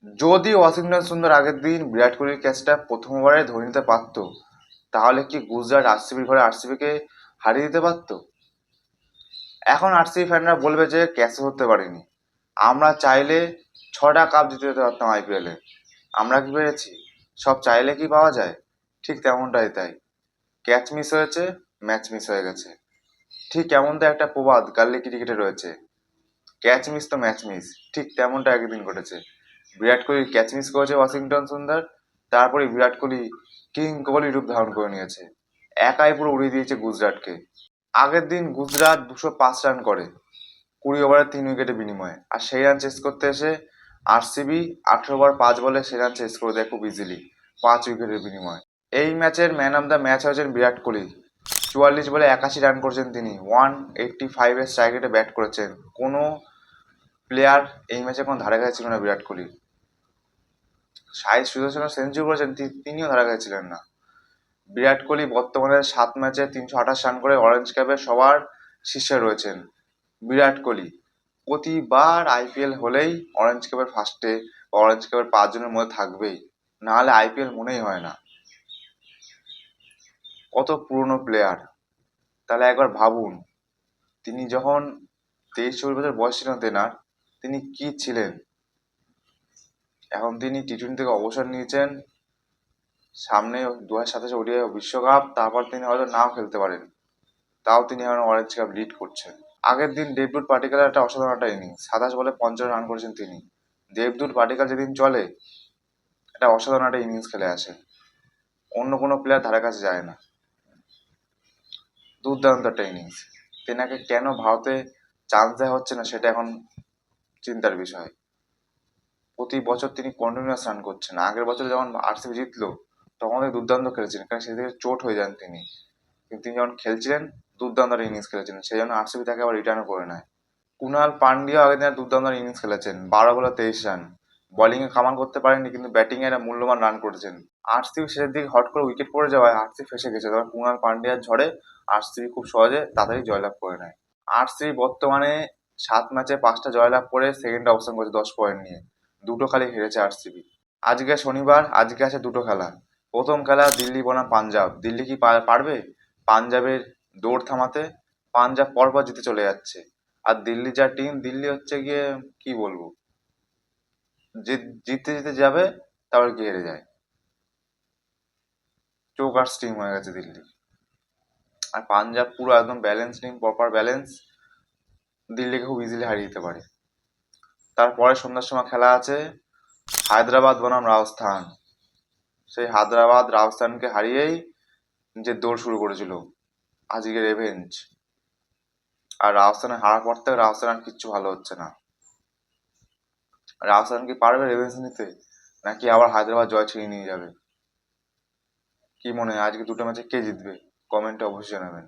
যদি ওয়াশিংটন সুন্দর আগের দিন বিরাট কোহলির ক্যাচটা প্রথম ওভারে ধরে নিতে পারতো, তাহলে কি গুজরাট আরসিবির ঘরে আরসিবিকে হারিয়ে দিতে পারতো? এখন আরসিবি ফ্যানরা বলবে যে ক্যাচ ধরতে পারিনি। আমরা চাইলে 6টা কাপ জিতে যেতে পারতাম আইপিএলে। আমরা কি পেরেছি? সব চাইলে কি পাওয়া যায়? ঠিক তেমনটাই তাই। ক্যাচ মিস হয়েছে, ম্যাচ মিস হয়ে গেছে। ঠিক এমনটা একটা প্রবাদ গাল্লি ক্রিকেটে রয়েছে, ক্যাচ মিস তো ম্যাচ মিস। ঠিক তেমনটা একদিন ঘটেছে। বিরাট কোহলি ক্যাচ মিস করেছে ওয়াশিংটন সুন্দর, তারপরে বিরাট কোহলি কিং কোহলি রূপ ধারণ করে নিয়েছে, একাই পুরো উড়িয়ে দিয়েছে গুজরাটকে। আগের দিন গুজরাট 205 রান করে 20 ওভারে 3 উইকেটের বিনিময়ে, আর সেই রান চেস করতে এসে আরসিবি 18 ওভার 5 বলে সেই রান চেস করে দেয় খুব ইজিলি 5 উইকেটের বিনিময়ে। এই ম্যাচের ম্যান অফ দ্য ম্যাচ হয়েছেন বিরাট কোহলি। 44 বলে 81 রান করেছেন তিনি, 185-এর স্ট্রাইক রেটে ব্যাট করেছেন। কোনো প্লেয়ার এই ম্যাচে কোনো ধারে কাছে ছিল না বিরাট কোহলি। সাই সুদর্শন সেঞ্চুরি করেছেন, তিনিও ধারে কাছে ছিলেন না। বিরাট কোহলি বর্তমানে 7 ম্যাচে 328 রান করে অরেঞ্জ ক্যাপের সবার শীর্ষে রয়েছেন। বিরাট কোহলি প্রতিবার আইপিএল হলেই অরেঞ্জ ক্যাপের ফার্স্টে, অরেঞ্জ ক্যাপের 5 জনের মধ্যে থাকবেই, নাহলে আইপিএল মনেই হয় না। কত পুরনো প্লেয়ার, তাহলে একবার ভাবুন, তিনি যখন 23-24 বছর বয়স ছিল তেনার, তিনি কি ছিলেন। এখন তিনি টি-20 থেকে অবসর নিয়েছেন, সামনে 2027 ওডিআই বিশ্বকাপ, তারপর তিনি হয়তো নাও খেলতে পারেন, তাও তিনি এখন অরেঞ্জ কাপ লিড করছেন। আগের দিন দেবদূত পাটিকালের একটা অসাধারণ একটা ইনিংস, 27 বলে 50 রান করেছেন তিনি। দেবদূত পাটিকাল যেদিন চলে, একটা অসাধারণ একটা ইনিংস খেলে আসে, অন্য কোনো প্লেয়ার ধারে কাছে যায় না। দুর্দান্ত একটা ইনিংস। তেনাকে কেন ভারতে চান্স দেওয়া হচ্ছে না সেটা এখন চিন্তার বিষয়। প্রতি বছর তিনি কন্টিনিউয়াস রান করছেন। আগের বছর যখন আরসিবি জিতলো, তখন তিনি দুর্দান্ত খেলেছিলেন, কারণ সেদিকে চোট হয়ে যান তিনি। কিন্তু তিনি যখন খেলছিলেন, দুর্দান্ত ইনিংস খেলেছিলেন, সেই জন্য আরসিবি তাকে আবার রিটার্নও করে নেয়। কুনাল পান্ডিয়া আগের দিন দুর্দান্ত ইনিংস খেলেছেন, 12 বলে 23 রান। বোলিং এ কামান করতে পারেননি, কিন্তু ব্যাটিং এ একটা মূল্যবান রান করেছেন। আরসিবি শেষের দিকে হট করে উইকেট পড়ে যাওয়ায় আরসিবি ফেসে গেছে, তবে কুনাল পান্ডিয়ার ঝড়ে আরসিবি খুব সহজে তাড়াতাড়ি জয়লাভ করে নেয়। আরসিবি বর্তমানে 7 ম্যাচে 5টা জয়লাভ করে সেকেন্ড অবস্থান করেছে 10 পয়েন্ট নিয়ে। দুটো খালি হেরেছে আরসিবি। আজকে শনিবার, আজকে আছে দুটো খেলা। প্রথম খেলা দিল্লি বনাম পাঞ্জাব। দিল্লি কি পারবে পাঞ্জাবের দৌড় থামাতে? পাঞ্জাব পরপর জিতে চলে যাচ্ছে, আর দিল্লি যা টিম, দিল্লি হচ্ছে গিয়ে কি বলবো, জিততে জিতে যাবে, তারপর কি হেরে যায়। চৌকার্স টিম হয়ে গেছে দিল্লি। আর পাঞ্জাব পুরো একদম ব্যালেন্স টিম, প্রপার ব্যালেন্স, দিল্লিকে খুব ইজিলি হারিয়ে দিতে পারে। তারপরে সন্ধ্যার সময় খেলা আছে হায়দ্রাবাদ বনাম রাজস্থান। সেই হায়দ্রাবাদ রাজস্থানকে হারিয়েই যে দৌড় শুরু করেছিল, আজকে রেভেঞ্জ। আর রাজস্থানে হারার পর থেকে রাজস্থান আর কিচ্ছু ভালো হচ্ছে না। রাজস্থান কি পারবে রেভেঞ্জ নিতে, নাকি আবার হায়দ্রাবাদ জয় ছিনিয়ে নিয়ে যাবে? কি মনে হয় আজকে দুটো ম্যাচে কে জিতবে? কমেন্টে অবশ্যই জানাবেন।